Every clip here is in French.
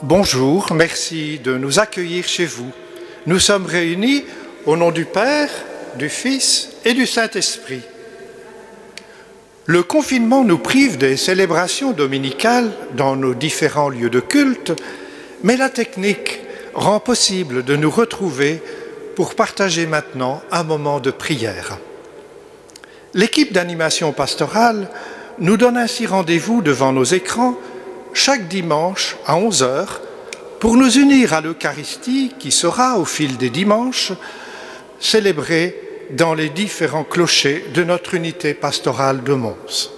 Bonjour, merci de nous accueillir chez vous. Nous sommes réunis au nom du Père, du Fils et du Saint-Esprit. Le confinement nous prive des célébrations dominicales dans nos différents lieux de culte, mais la technique rend possible de nous retrouver pour partager maintenant un moment de prière. L'équipe d'animation pastorale nous donne ainsi rendez-vous devant nos écrans chaque dimanche à 11 h pour nous unir à l'Eucharistie qui sera, au fil des dimanches, célébrée dans les différents clochers de notre unité pastorale de Mons.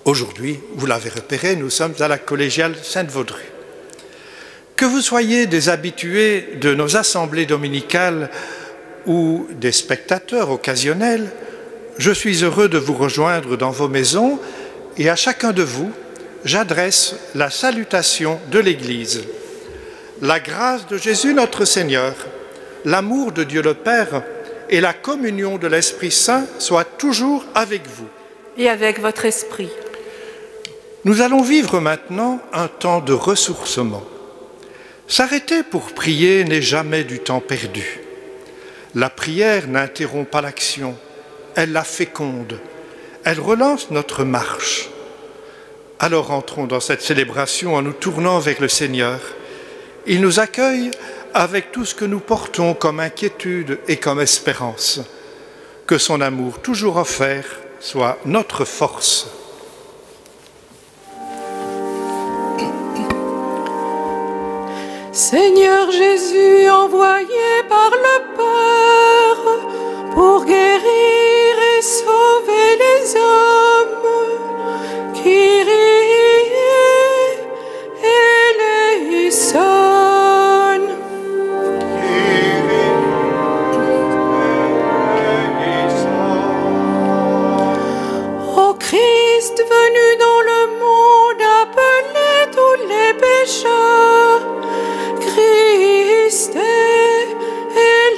Aujourd'hui, vous l'avez repéré, nous sommes à la collégiale Sainte-Vaudrue. Que vous soyez des habitués de nos assemblées dominicales ou des spectateurs occasionnels, je suis heureux de vous rejoindre dans vos maisons et à chacun de vous, j'adresse la salutation de l'Église. La grâce de Jésus notre Seigneur, l'amour de Dieu le Père et la communion de l'Esprit Saint soient toujours avec vous. Et avec votre esprit. Nous allons vivre maintenant un temps de ressourcement. S'arrêter pour prier n'est jamais du temps perdu. La prière n'interrompt pas l'action, elle la féconde, elle relance notre marche. Alors entrons dans cette célébration en nous tournant vers le Seigneur. Il nous accueille avec tout ce que nous portons comme inquiétude et comme espérance. Que son amour toujours offert soit notre force. Seigneur Jésus, envoyé par le Père pour guérir et sauver les hommes qui riaient et les sonnes. Ô Christ venu dans le monde, appeler tous les pécheurs, Christ eleison.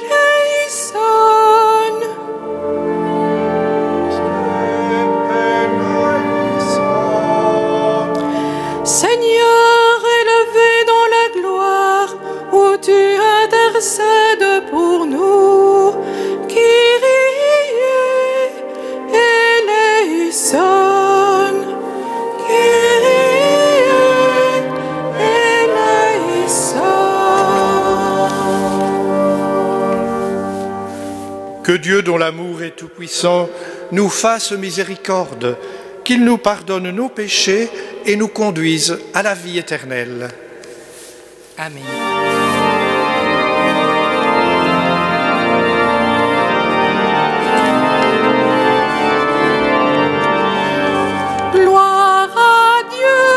Seigneur, élevé dans la gloire, où tu intercèdes pour nous, Kyrie eleison, Kyrie eleison. Que Dieu, dont l'amour est tout-puissant, nous fasse miséricorde, qu'il nous pardonne nos péchés et nous conduise à la vie éternelle. Amen. Gloire à Dieu,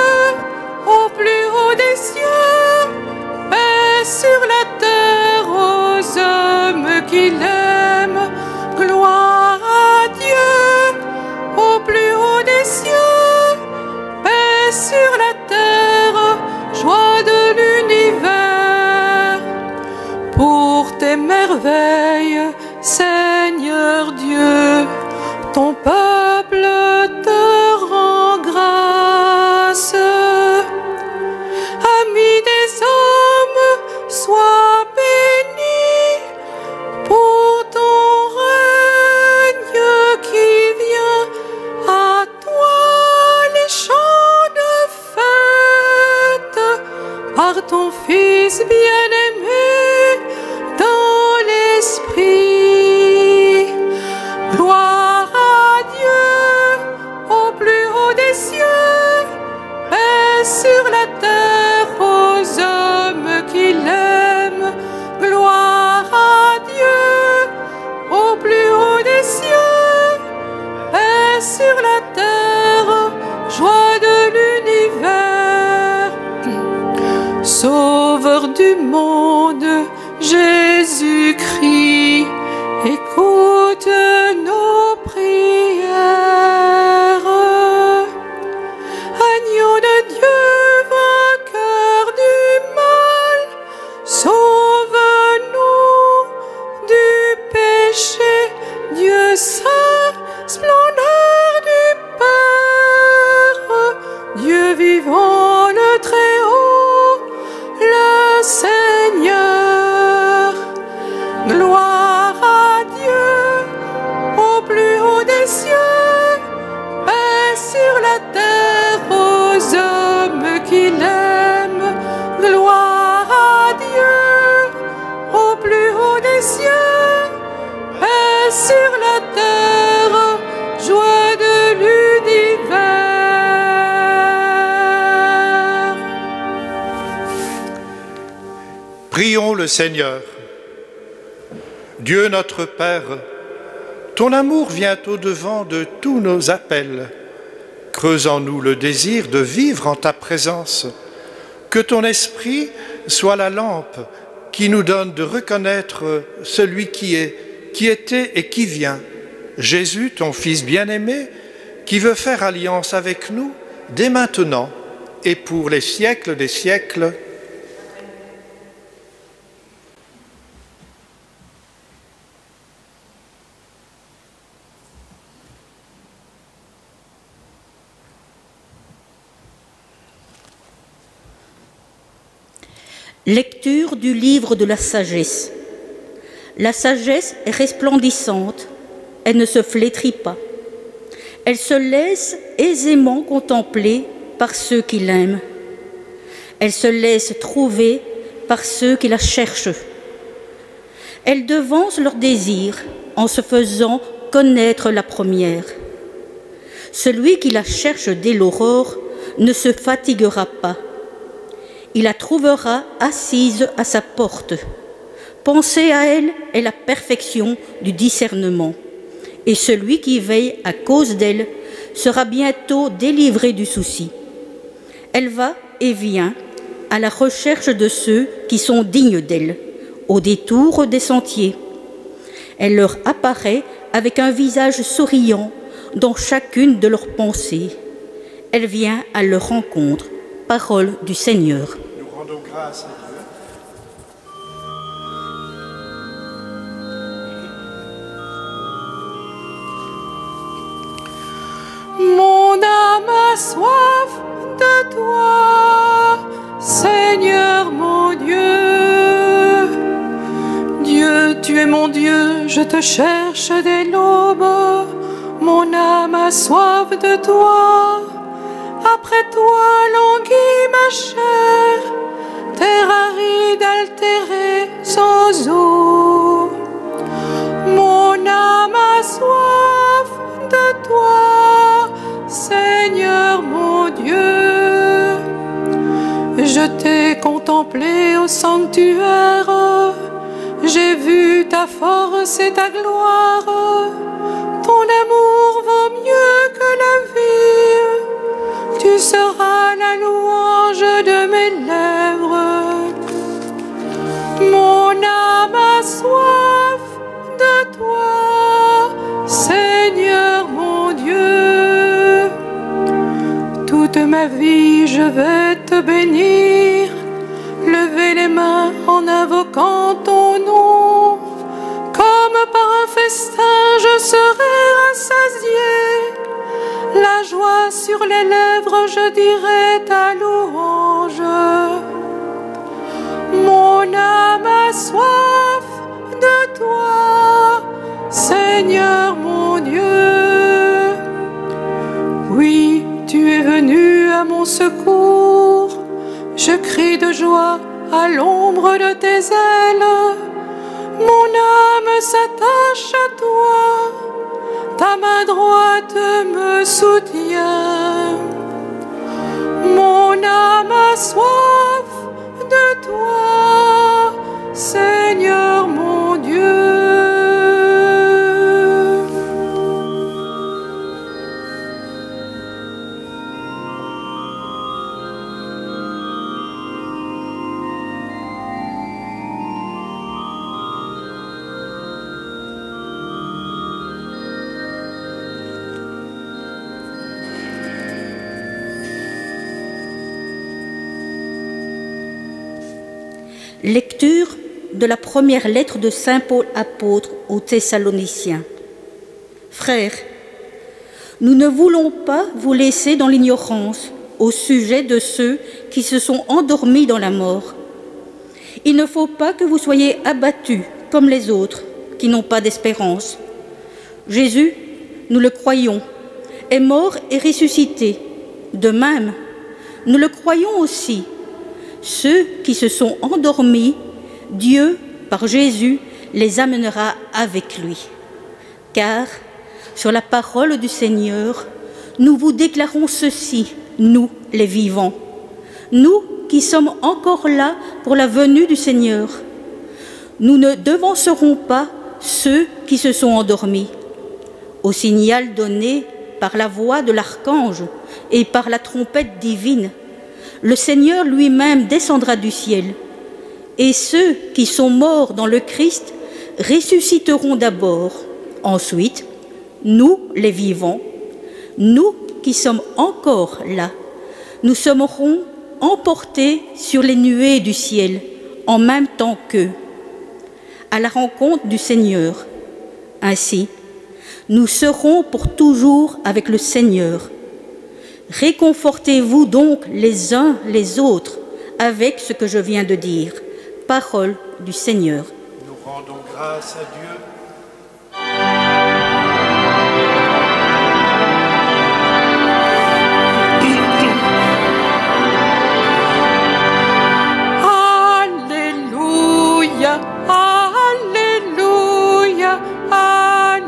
au plus haut des cieux, paix sur la terre aux hommes qu'il aime. Gloire à Dieu, au plus haut des cieux, paix sur la terre, joie de l'univers. Pour tes merveilles, Seigneur Dieu, ton peuple te rend grâce. Ami des hommes, sois béni pour ton règne qui vient. À toi les chants de fête, par ton Fils bien-aimé dans l'Esprit. Gloire à Dieu, au plus haut des cieux, paix sur la terre aux hommes qu'il aime. Gloire à Dieu, au plus haut des cieux, paix sur la terre, joie de l'univers. Sauveur du monde, Jésus-Christ, écoute nos prières. Agneau de Dieu, vainqueur du mal, sauve-nous du péché. Dieu saint, splendeur du Père, Dieu vivant le Très-Haut, qu'il aime. Gloire à Dieu au plus haut des cieux, paix sur la terre, joie de l'univers. Prions le Seigneur. Dieu notre Père, ton amour vient au-devant de tous nos appels. Creuse en nous le désir de vivre en ta présence. Que ton esprit soit la lampe qui nous donne de reconnaître celui qui est, qui était et qui vient. Jésus, ton Fils bien-aimé, qui veut faire alliance avec nous dès maintenant et pour les siècles des siècles. Lecture du livre de la sagesse. La sagesse est resplendissante, elle ne se flétrit pas. Elle se laisse aisément contempler par ceux qui l'aiment. Elle se laisse trouver par ceux qui la cherchent. Elle devance leurs désirs en se faisant connaître la première. Celui qui la cherche dès l'aurore ne se fatiguera pas. Il la trouvera assise à sa porte. Penser à elle est la perfection du discernement. Et celui qui veille à cause d'elle sera bientôt délivré du souci. Elle va et vient à la recherche de ceux qui sont dignes d'elle, au détour des sentiers. Elle leur apparaît avec un visage souriant dans chacune de leurs pensées. Elle vient à leur rencontre. Parole du Seigneur. Nous rendons grâce à Dieu. Mon âme a soif de toi, Seigneur mon Dieu. Dieu, tu es mon Dieu, je te cherche dès l'aube. Mon âme a soif de toi. Après toi languit ma chair, terre aride altérée sans eau. Mon âme a soif de toi, Seigneur mon Dieu. Je t'ai contemplé au sanctuaire, j'ai vu ta force et ta gloire. Ton amour vaut mieux que la vie. Tu seras la louange de mes lèvres. Mon âme a soif de toi, Seigneur mon Dieu. Toute ma vie je vais te bénir, lever les mains en invoquant ton nom. Comme par un festin je serai rassasié. La joie sur les lèvres, je dirai ta louange. Mon âme a soif de toi, Seigneur mon Dieu. Oui, tu es venu à mon secours. Je crie de joie à l'ombre de tes ailes. Mon âme s'attache à toi. Ta main droite me soutient. Mon âme a soif de toi, Seigneur mon Dieu. Lecture de la première lettre de saint Paul apôtre aux Thessaloniciens. Frères, nous ne voulons pas vous laisser dans l'ignorance au sujet de ceux qui se sont endormis dans la mort. Il ne faut pas que vous soyez abattus comme les autres qui n'ont pas d'espérance. Jésus, nous le croyons, est mort et ressuscité. De même, Nous le croyons aussi. Ceux qui se sont endormis, Dieu, par Jésus, les amènera avec lui. Car, sur la parole du Seigneur, nous vous déclarons ceci, nous, les vivants, nous qui sommes encore là pour la venue du Seigneur. Nous ne devancerons pas ceux qui se sont endormis. Au signal donné par la voix de l'archange et par la trompette divine, le Seigneur lui-même descendra du ciel, et ceux qui sont morts dans le Christ ressusciteront d'abord. Ensuite, nous, les vivants, nous qui sommes encore là, nous serons emportés sur les nuées du ciel en même temps qu'eux, à la rencontre du Seigneur. Ainsi, nous serons pour toujours avec le Seigneur. Réconfortez-vous donc les uns les autres avec ce que je viens de dire. Parole du Seigneur. Nous rendons grâce à Dieu. Alléluia, Alléluia,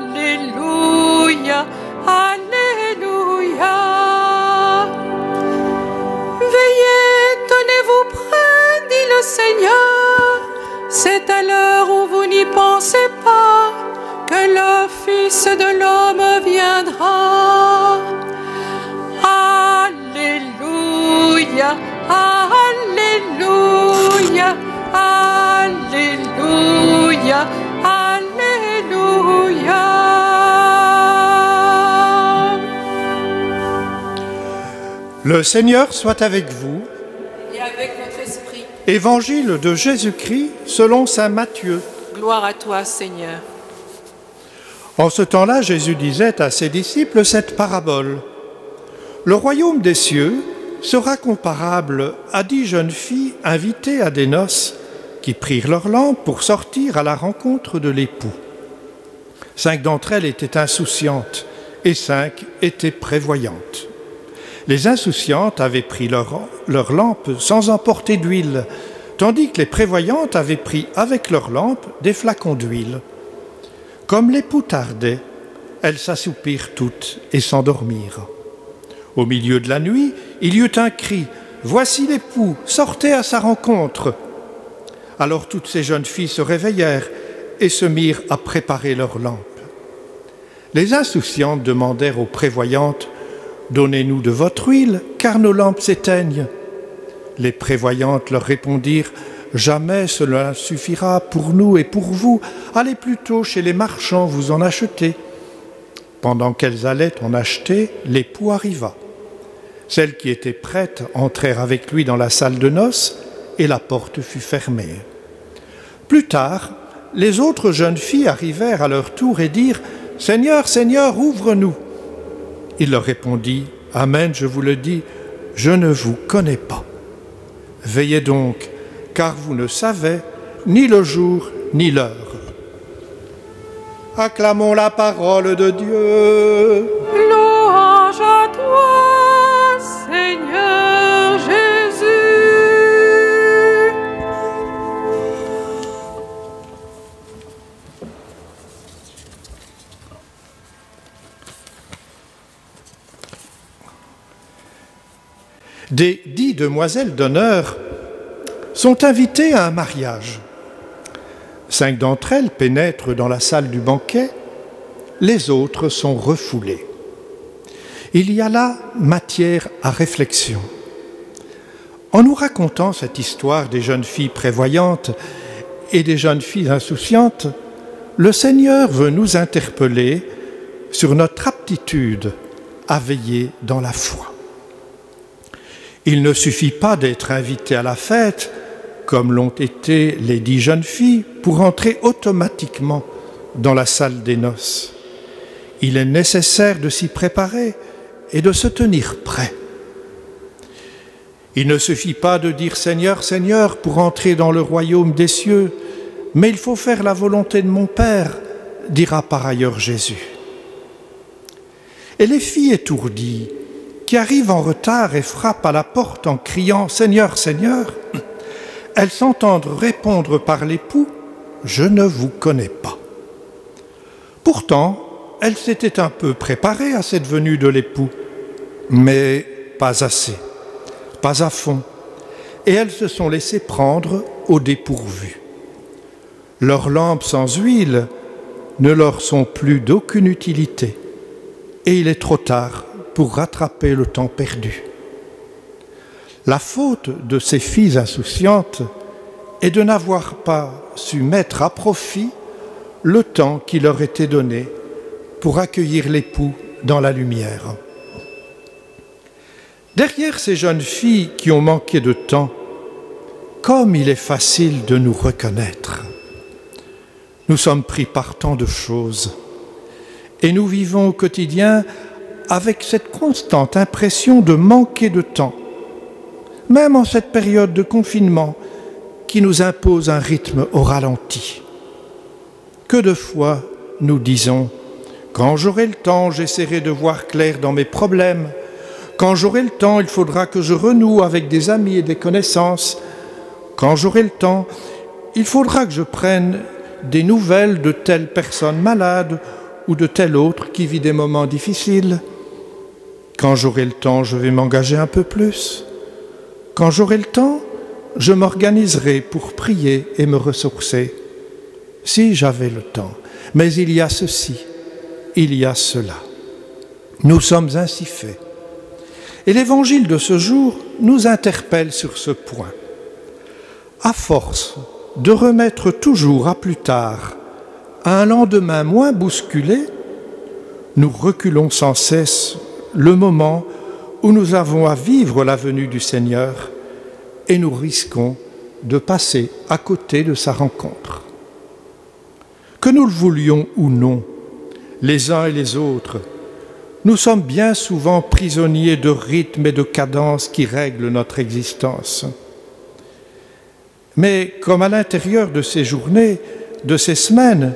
Alléluia, Alléluia. Veillez, tenez-vous prêts, dit le Seigneur. C'est à l'heure où vous n'y pensez pas que le Fils de l'homme viendra. Alléluia, Alléluia, Alléluia, Alléluia. Le Seigneur soit avec vous. Et avec votre esprit. Évangile de Jésus-Christ selon saint Matthieu. Gloire à toi, Seigneur. En ce temps-là, Jésus disait à ses disciples cette parabole. Le royaume des cieux sera comparable à 10 jeunes filles invitées à des noces qui prirent leur lampe pour sortir à la rencontre de l'époux. 5 d'entre elles étaient insouciantes et 5 étaient prévoyantes. Les insouciantes avaient pris leur lampe sans emporter d'huile, tandis que les prévoyantes avaient pris avec leur lampe des flacons d'huile. Comme l'époux tardait, elles s'assoupirent toutes et s'endormirent. Au milieu de la nuit, il y eut un cri « Voici l'époux, sortez à sa rencontre !» Alors toutes ces jeunes filles se réveillèrent et se mirent à préparer leurs lampes. Les insouciantes demandèrent aux prévoyantes « Donnez-nous de votre huile, car nos lampes s'éteignent. » Les prévoyantes leur répondirent « Jamais cela suffira pour nous et pour vous. Allez plutôt chez les marchands vous en acheter. » Pendant qu'elles allaient en acheter, l'époux arriva. Celles qui étaient prêtes entrèrent avec lui dans la salle de noces et la porte fut fermée. Plus tard, les autres jeunes filles arrivèrent à leur tour et dirent « Seigneur, Seigneur, ouvre-nous !» Il leur répondit « Amen, je vous le dis, je ne vous connais pas. Veillez donc, car vous ne savez ni le jour ni l'heure. » Acclamons la parole de Dieu. Louange à toi, Seigneur Jésus. Des 10 demoiselles d'honneur sont invitées à un mariage. 5 d'entre elles pénètrent dans la salle du banquet, les autres sont refoulées. Il y a là matière à réflexion. En nous racontant cette histoire des jeunes filles prévoyantes et des jeunes filles insouciantes, le Seigneur veut nous interpeller sur notre aptitude à veiller dans la foi. Il ne suffit pas d'être invité à la fête, comme l'ont été les 10 jeunes filles, pour entrer automatiquement dans la salle des noces. Il est nécessaire de s'y préparer et de se tenir prêt. Il ne suffit pas de dire « Seigneur, Seigneur » pour entrer dans le royaume des cieux, mais il faut faire la volonté de mon Père, dira par ailleurs Jésus. Et les filles étourdies qui arrive en retard et frappe à la porte en criant « Seigneur, Seigneur », elles s'entendent répondre par l'époux « Je ne vous connais pas ». Pourtant, elles s'étaient un peu préparées à cette venue de l'époux, mais pas assez, pas à fond, et elles se sont laissées prendre au dépourvu. Leurs lampes sans huile ne leur sont plus d'aucune utilité, et il est trop tard pour rattraper le temps perdu. La faute de ces filles insouciantes est de n'avoir pas su mettre à profit le temps qui leur était donné pour accueillir l'époux dans la lumière. Derrière ces jeunes filles qui ont manqué de temps, comme il est facile de nous reconnaître. Nous sommes pris par tant de choses et nous vivons au quotidien avec cette constante impression de manquer de temps, même en cette période de confinement qui nous impose un rythme au ralenti. Que de fois nous disons « Quand j'aurai le temps, j'essaierai de voir clair dans mes problèmes. Quand j'aurai le temps, il faudra que je renoue avec des amis et des connaissances. Quand j'aurai le temps, il faudra que je prenne des nouvelles de telle personne malade ou de telle autre qui vit des moments difficiles. Quand j'aurai le temps, je vais m'engager un peu plus. Quand j'aurai le temps, je m'organiserai pour prier et me ressourcer. Si j'avais le temps. Mais il y a ceci, il y a cela. Nous sommes ainsi faits. Et l'évangile de ce jour nous interpelle sur ce point. À force de remettre toujours à plus tard, à un lendemain moins bousculé, nous reculons sans cesse le moment où nous avons à vivre la venue du Seigneur et nous risquons de passer à côté de sa rencontre. Que nous le voulions ou non, les uns et les autres, nous sommes bien souvent prisonniers de rythmes et de cadences qui règlent notre existence. Mais comme à l'intérieur de ces journées, de ces semaines,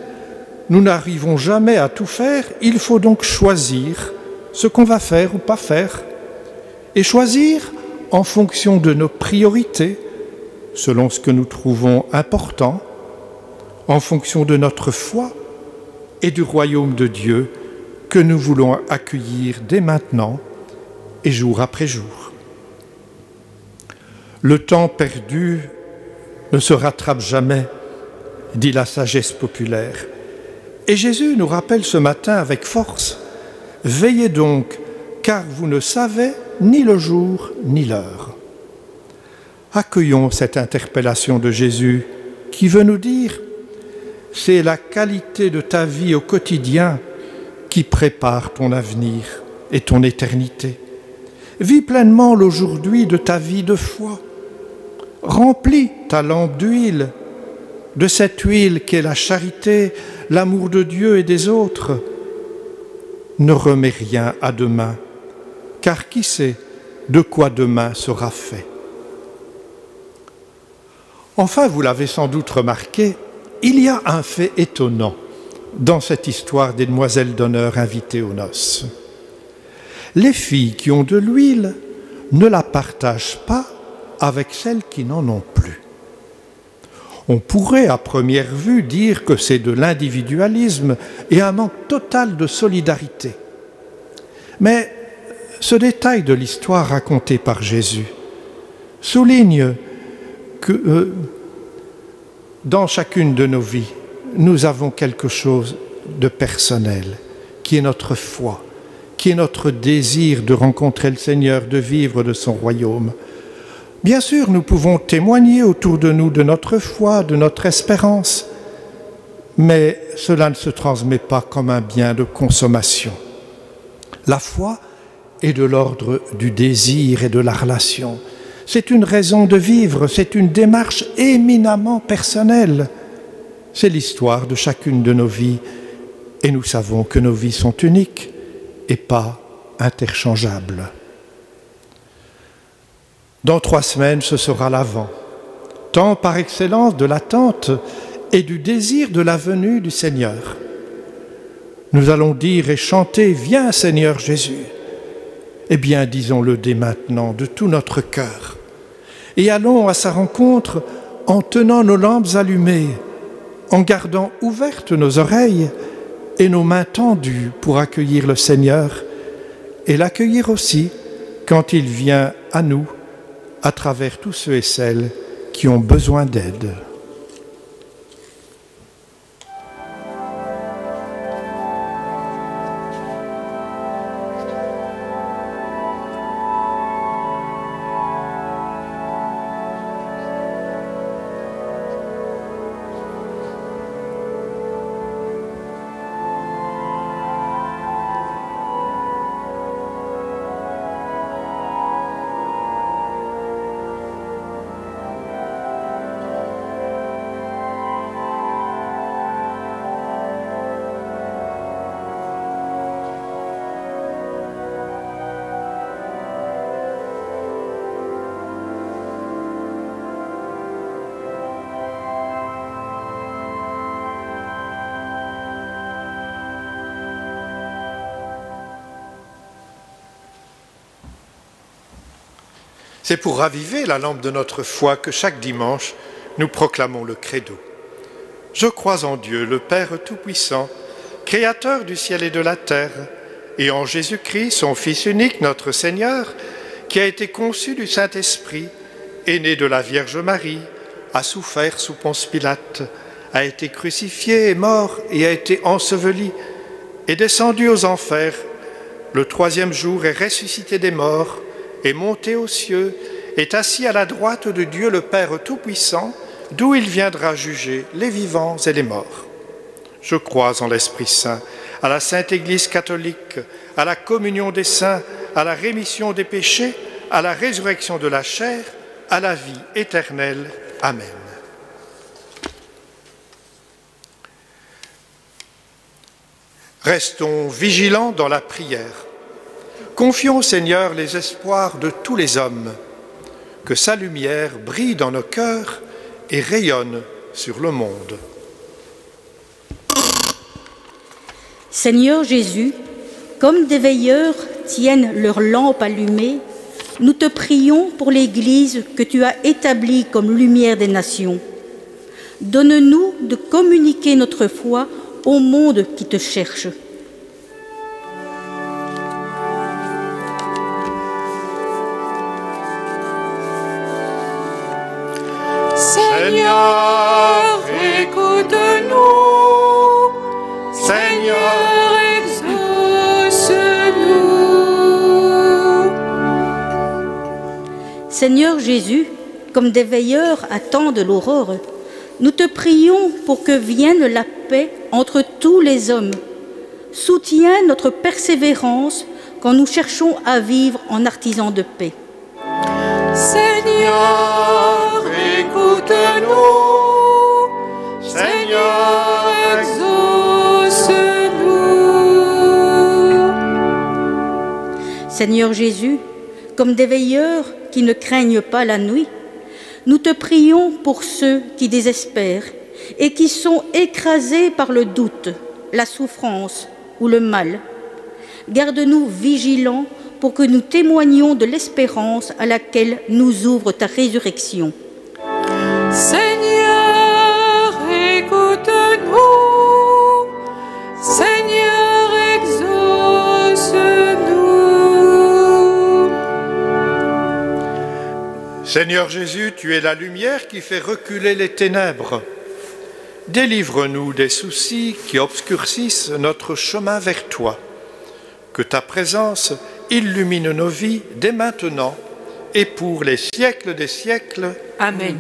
nous n'arrivons jamais à tout faire, il faut donc choisir ce qu'on va faire ou pas faire, et choisir en fonction de nos priorités, selon ce que nous trouvons important, en fonction de notre foi et du royaume de Dieu que nous voulons accueillir dès maintenant et jour après jour. Le temps perdu ne se rattrape jamais, dit la sagesse populaire. Et Jésus nous rappelle ce matin avec force, « Veillez donc, car vous ne savez ni le jour ni l'heure. » Accueillons cette interpellation de Jésus qui veut nous dire « C'est la qualité de ta vie au quotidien qui prépare ton avenir et ton éternité. Vis pleinement l'aujourd'hui de ta vie de foi. Remplis ta lampe d'huile, de cette huile qu'est la charité, l'amour de Dieu et des autres. Ne remets rien à demain, car qui sait de quoi demain sera fait. » Enfin, vous l'avez sans doute remarqué, il y a un fait étonnant dans cette histoire des demoiselles d'honneur invitées aux noces. Les filles qui ont de l'huile ne la partagent pas avec celles qui n'en ont plus. On pourrait à première vue dire que c'est de l'individualisme et un manque total de solidarité. Mais ce détail de l'histoire racontée par Jésus souligne que dans chacune de nos vies, nous avons quelque chose de personnel, qui est notre foi, qui est notre désir de rencontrer le Seigneur, de vivre de son royaume. Bien sûr, nous pouvons témoigner autour de nous de notre foi, de notre espérance, mais cela ne se transmet pas comme un bien de consommation. La foi est de l'ordre du désir et de la relation. C'est une raison de vivre, c'est une démarche éminemment personnelle. C'est l'histoire de chacune de nos vies et nous savons que nos vies sont uniques et pas interchangeables. Dans 3 semaines, ce sera l'Avent, temps par excellence de l'attente et du désir de la venue du Seigneur. Nous allons dire et chanter « Viens Seigneur Jésus ». Eh bien, disons-le dès maintenant, de tout notre cœur. Et allons à sa rencontre en tenant nos lampes allumées, en gardant ouvertes nos oreilles et nos mains tendues pour accueillir le Seigneur et l'accueillir aussi quand il vient à nous à travers tous ceux et celles qui ont besoin d'aide. C'est pour raviver la lampe de notre foi que chaque dimanche, nous proclamons le credo. Je crois en Dieu, le Père Tout-Puissant, Créateur du ciel et de la terre, et en Jésus-Christ, son Fils unique, notre Seigneur, qui a été conçu du Saint-Esprit, est né de la Vierge Marie, a souffert sous Ponce Pilate, a été crucifié, est mort et a été enseveli, est descendu aux enfers, le troisième jour est ressuscité des morts, est monté aux cieux, est assis à la droite de Dieu le Père Tout-Puissant, d'où il viendra juger les vivants et les morts. Je crois en l'Esprit Saint, à la Sainte Église catholique, à la communion des saints, à la rémission des péchés, à la résurrection de la chair, à la vie éternelle. Amen. Restons vigilants dans la prière. Confions au Seigneur les espoirs de tous les hommes, que sa lumière brille dans nos cœurs et rayonne sur le monde. Seigneur Jésus, comme des veilleurs tiennent leurs lampes allumées, nous te prions pour l'Église que tu as établie comme lumière des nations. Donne-nous de communiquer notre foi au monde qui te cherche. Seigneur, écoute-nous. Seigneur, exauce-nous. Seigneur Jésus, comme des veilleurs attendent l'aurore, nous te prions pour que vienne la paix entre tous les hommes. Soutiens notre persévérance quand nous cherchons à vivre en artisans de paix. Seigneur, écoute-nous. Seigneur, exauce-nous. Seigneur Jésus, comme des veilleurs qui ne craignent pas la nuit, nous te prions pour ceux qui désespèrent et qui sont écrasés par le doute, la souffrance ou le mal. Garde-nous vigilants pour que nous témoignions de l'espérance à laquelle nous ouvre ta résurrection. Seigneur, écoute-nous. Seigneur, exauce-nous. Seigneur Jésus, tu es la lumière qui fait reculer les ténèbres. Délivre-nous des soucis qui obscurcissent notre chemin vers toi. Que ta présence illumine nos vies dès maintenant et pour les siècles des siècles. Amen.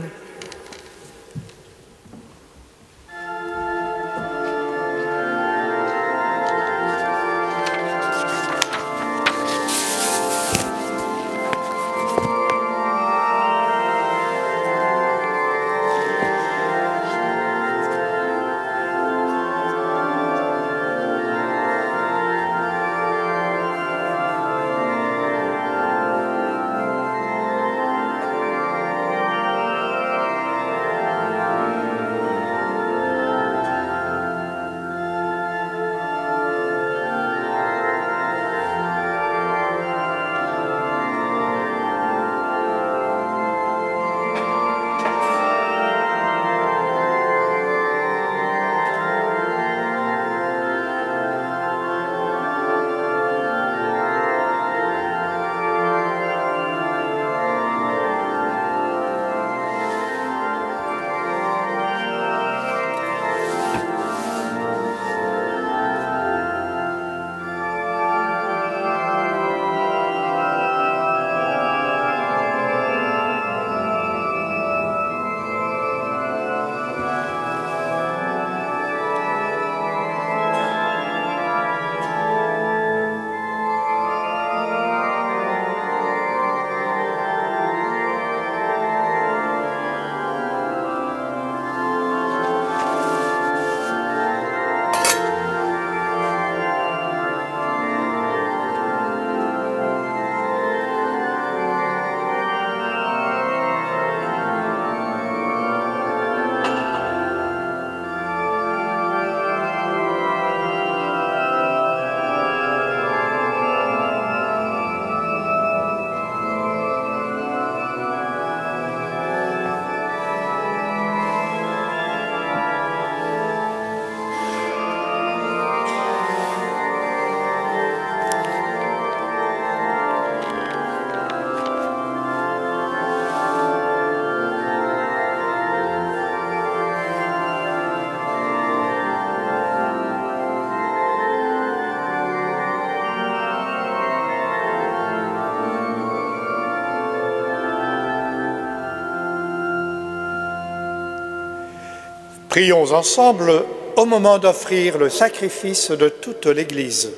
Prions ensemble au moment d'offrir le sacrifice de toute l'Église.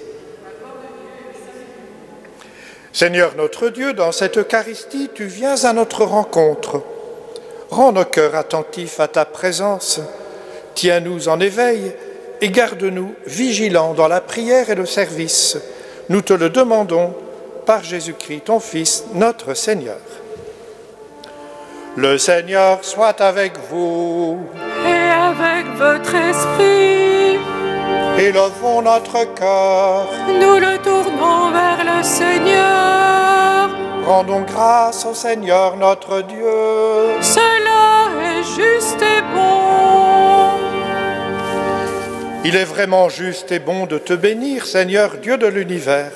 Seigneur notre Dieu, dans cette Eucharistie, tu viens à notre rencontre. Rends nos cœurs attentifs à ta présence, tiens-nous en éveil et garde-nous vigilants dans la prière et le service. Nous te le demandons par Jésus-Christ, ton Fils, notre Seigneur. Le Seigneur soit avec vous. Et avec votre esprit. Élevons notre cœur. Nous le tournons vers le Seigneur. Rendons grâce au Seigneur notre Dieu. Cela est juste et bon. Il est vraiment juste et bon de te bénir, Seigneur, Dieu de l'univers,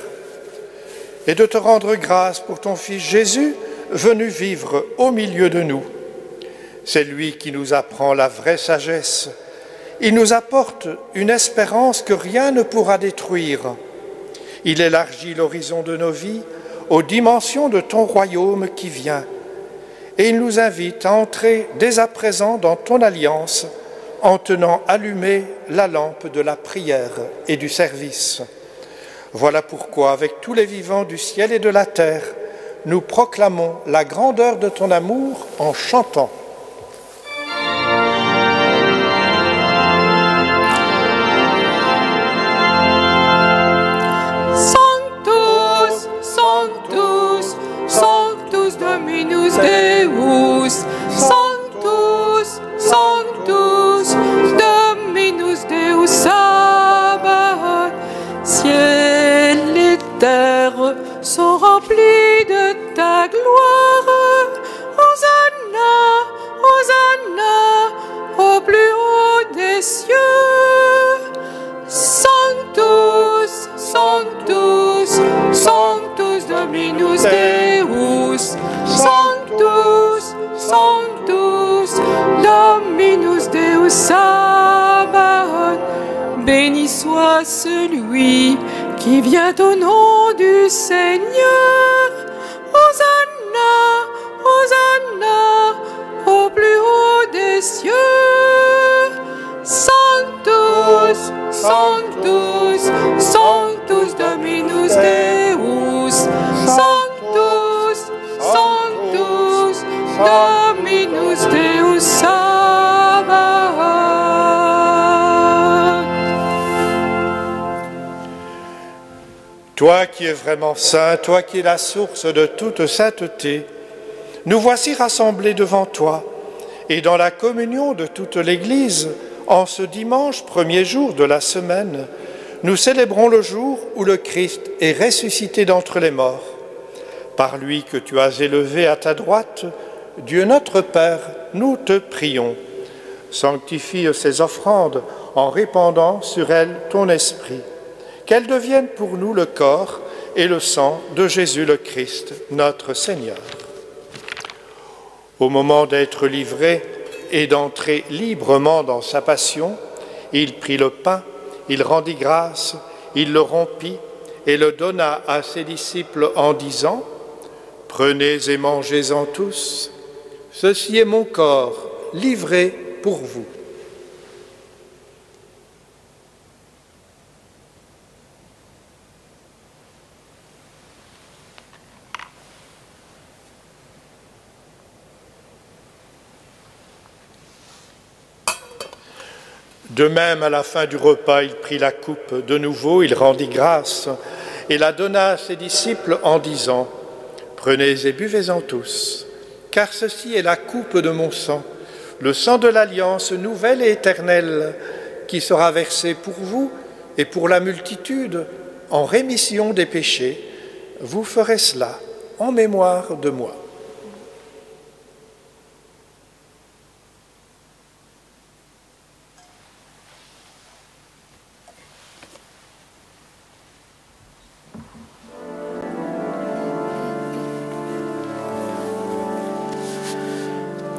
et de te rendre grâce pour ton Fils Jésus, venu vivre au milieu de nous. C'est lui qui nous apprend la vraie sagesse. Il nous apporte une espérance que rien ne pourra détruire. Il élargit l'horizon de nos vies aux dimensions de ton royaume qui vient. Et il nous invite à entrer dès à présent dans ton alliance en tenant allumée la lampe de la prière et du service. Voilà pourquoi, avec tous les vivants du ciel et de la terre, nous proclamons la grandeur de ton amour en chantant. Sanctus, Sanctus, Sanctus Dominus Deus. Sanctus, Sanctus, Dominus Deus Sabaoth. Ciel et terre sont remplis de ta gloire. Hosanna, Hosanna, au plus haut des cieux. Sanctus, Sanctus, Sanctus Dominus Deus. Sanctus, Sanctus, Dominus Deus Sabaoth. Béni soit celui qui vient au nom du Seigneur. Hosanna, Hosanna, au plus haut des cieux. Sanctus, Sanctus, Sanctus Dominus Deus. Sanctus, Sanctus, Dominus Deus Sabaoth. Toi qui es vraiment saint, toi qui es la source de toute sainteté, nous voici rassemblés devant toi et dans la communion de toute l'Église, en ce dimanche, premier jour de la semaine, nous célébrons le jour où le Christ est ressuscité d'entre les morts. Par lui que tu as élevé à ta droite, Dieu notre Père, nous te prions. Sanctifie ces offrandes en répandant sur elles ton esprit. Qu'elles deviennent pour nous le corps et le sang de Jésus le Christ, notre Seigneur. Au moment d'être livré et d'entrer librement dans sa passion, il prit le pain, il rendit grâce, il le rompit et le donna à ses disciples en disant « Prenez et mangez-en tous, ceci est mon corps livré pour vous. » De même, à la fin du repas, il prit la coupe de nouveau, il rendit grâce et la donna à ses disciples en disant « Prenez et buvez-en tous, car ceci est la coupe de mon sang, le sang de l'alliance nouvelle et éternelle, qui sera versé pour vous et pour la multitude en rémission des péchés. Vous ferez cela en mémoire de moi. »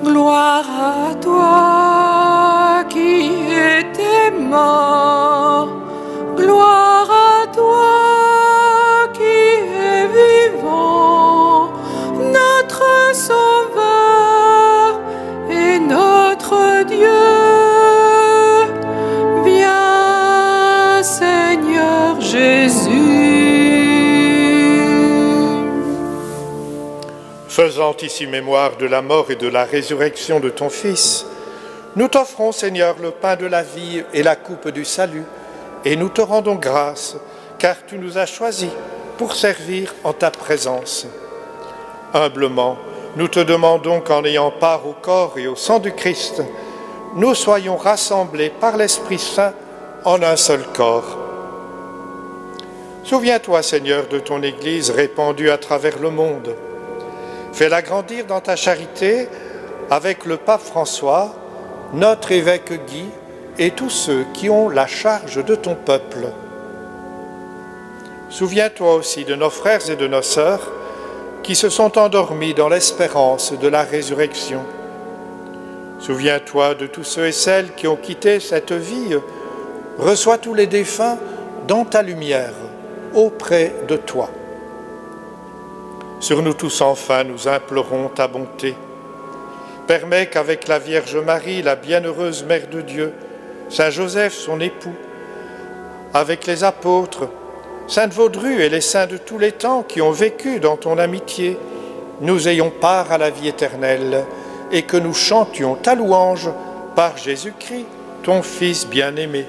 Gloire à toi qui étais mort, gloire à toi qui es vivant, notre Sauveur et notre Dieu. Faisant ici mémoire de la mort et de la résurrection de ton Fils, nous t'offrons, Seigneur, le pain de la vie et la coupe du salut, et nous te rendons grâce, car tu nous as choisis pour servir en ta présence. Humblement, nous te demandons qu'en ayant part au corps et au sang du Christ, nous soyons rassemblés par l'Esprit Saint en un seul corps. Souviens-toi, Seigneur, de ton Église répandue à travers le monde. Fais-la grandir dans ta charité avec le pape François, notre évêque Guy et tous ceux qui ont la charge de ton peuple. Souviens-toi aussi de nos frères et de nos sœurs qui se sont endormis dans l'espérance de la résurrection. Souviens-toi de tous ceux et celles qui ont quitté cette vie. Reçois tous les défunts dans ta lumière, auprès de toi. Sur nous tous enfin, nous implorons ta bonté. Permets qu'avec la Vierge Marie, la bienheureuse Mère de Dieu, Saint Joseph, son époux, avec les apôtres, Sainte Vaudrue et les saints de tous les temps qui ont vécu dans ton amitié, nous ayons part à la vie éternelle et que nous chantions ta louange par Jésus-Christ, ton Fils bien-aimé.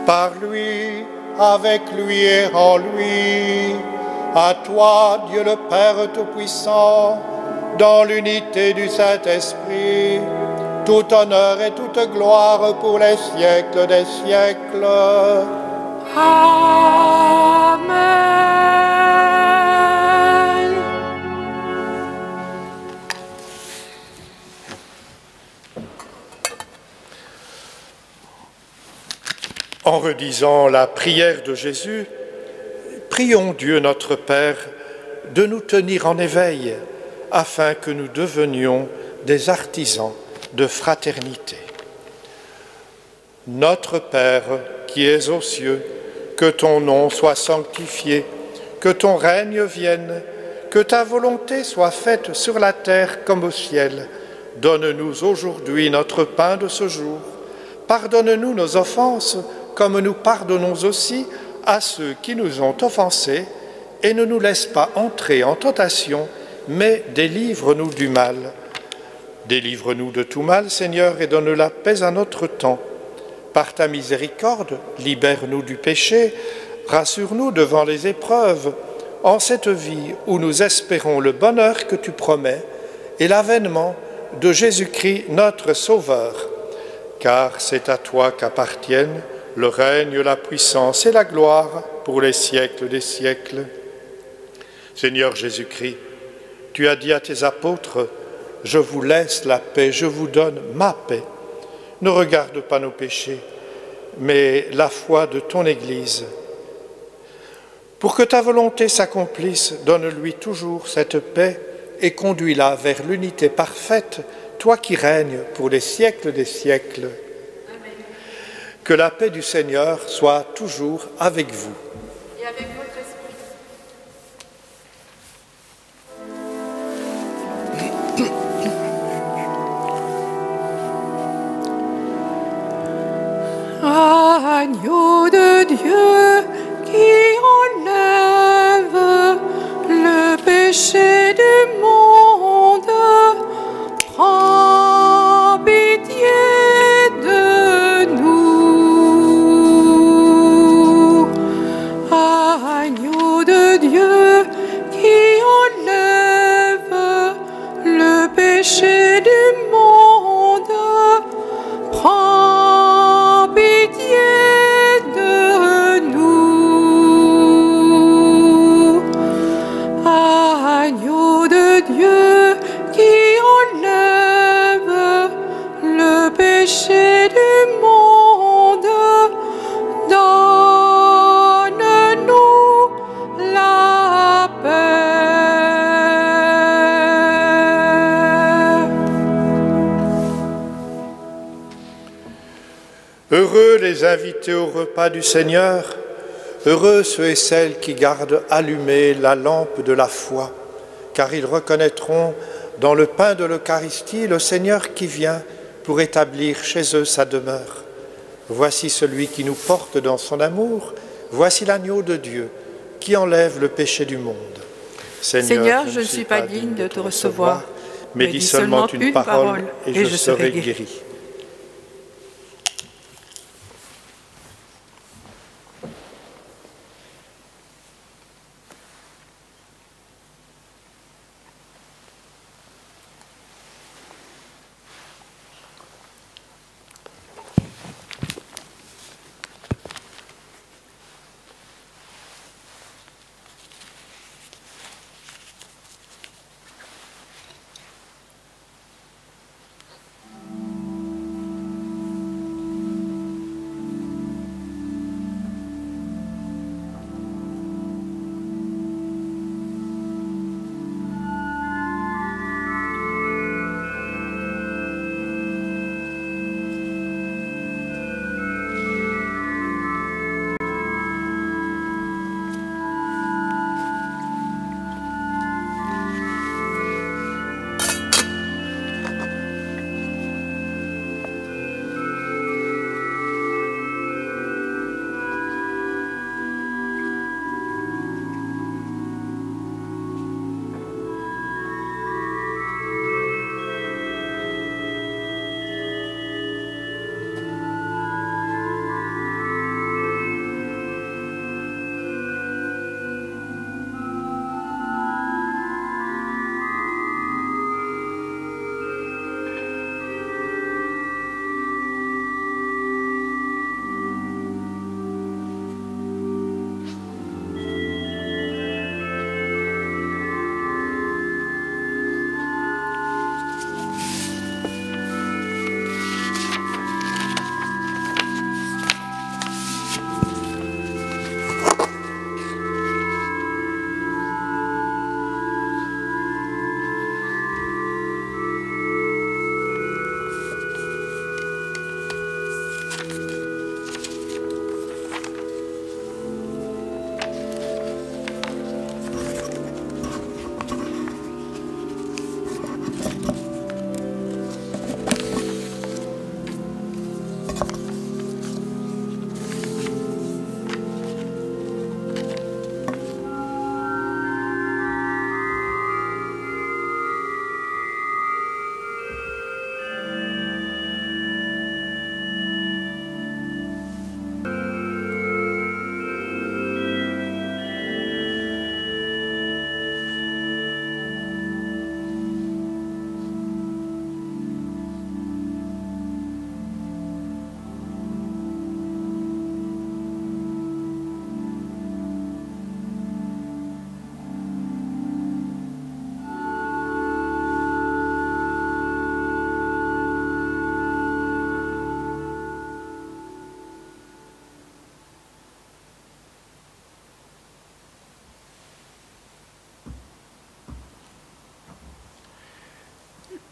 Par lui, avec lui et en lui, à toi, Dieu le Père Tout-Puissant, dans l'unité du Saint-Esprit, tout honneur et toute gloire pour les siècles des siècles. Amen. En redisant la prière de Jésus, prions Dieu notre Père de nous tenir en éveil afin que nous devenions des artisans de fraternité. Notre Père qui es aux cieux, que ton nom soit sanctifié, que ton règne vienne, que ta volonté soit faite sur la terre comme au ciel. Donne-nous aujourd'hui notre pain de ce jour. Pardonne-nous nos offenses, comme nous pardonnons aussi à ceux qui nous ont offensés, et ne nous laisse pas entrer en tentation, mais délivre-nous du mal. Délivre-nous de tout mal, Seigneur, et donne la paix à notre temps. Par ta miséricorde, libère-nous du péché, rassure-nous devant les épreuves, en cette vie où nous espérons le bonheur que tu promets et l'avènement de Jésus-Christ, notre Sauveur. Car c'est à toi qu'appartiennent le règne, la puissance et la gloire pour les siècles des siècles. Seigneur Jésus-Christ, tu as dit à tes apôtres, « Je vous laisse la paix, je vous donne ma paix. » Ne regarde pas nos péchés, mais la foi de ton Église. Pour que ta volonté s'accomplisse, donne-lui toujours cette paix et conduis-la vers l'unité parfaite, toi qui règnes pour les siècles des siècles. Amen. Que la paix du Seigneur soit toujours avec vous. Et avec votre esprit. Agneau de Dieu qui enlève le péché du monde, prends pitié de nous. Agneau de Dieu qui enlève le péché du monde, prends pitié de nous. Agneau de Dieu qui enlève le péché du monde, donne-nous la paix. Heureux les invités au repas du Seigneur, heureux ceux et celles qui gardent allumée la lampe de la foi, car ils reconnaîtront dans le pain de l'Eucharistie le Seigneur qui vient pour établir chez eux sa demeure. Voici celui qui nous porte dans son amour, voici l'agneau de Dieu qui enlève le péché du monde. Seigneur, je ne suis pas digne de te recevoir, mais dis seulement une parole et je serai guéri.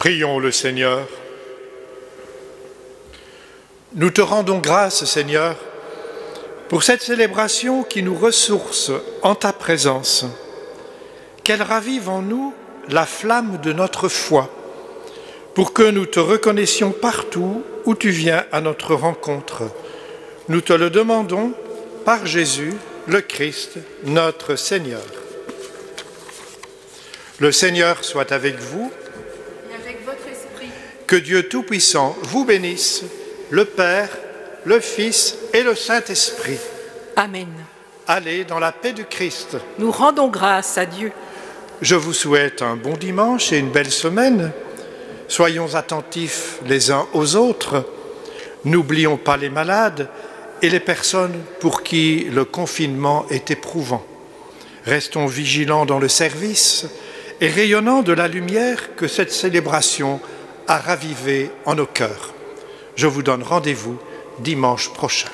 Prions le Seigneur. Nous te rendons grâce, Seigneur, pour cette célébration qui nous ressource en ta présence, qu'elle ravive en nous la flamme de notre foi, pour que nous te reconnaissions partout où tu viens à notre rencontre. Nous te le demandons par Jésus, le Christ, notre Seigneur. Le Seigneur soit avec vous. Que Dieu Tout-Puissant vous bénisse, le Père, le Fils et le Saint-Esprit. Amen. Allez dans la paix du Christ. Nous rendons grâce à Dieu. Je vous souhaite un bon dimanche et une belle semaine. Soyons attentifs les uns aux autres. N'oublions pas les malades et les personnes pour qui le confinement est éprouvant. Restons vigilants dans le service et rayonnant de la lumière que cette célébration a ravivé en nos cœurs. Je vous donne rendez-vous dimanche prochain.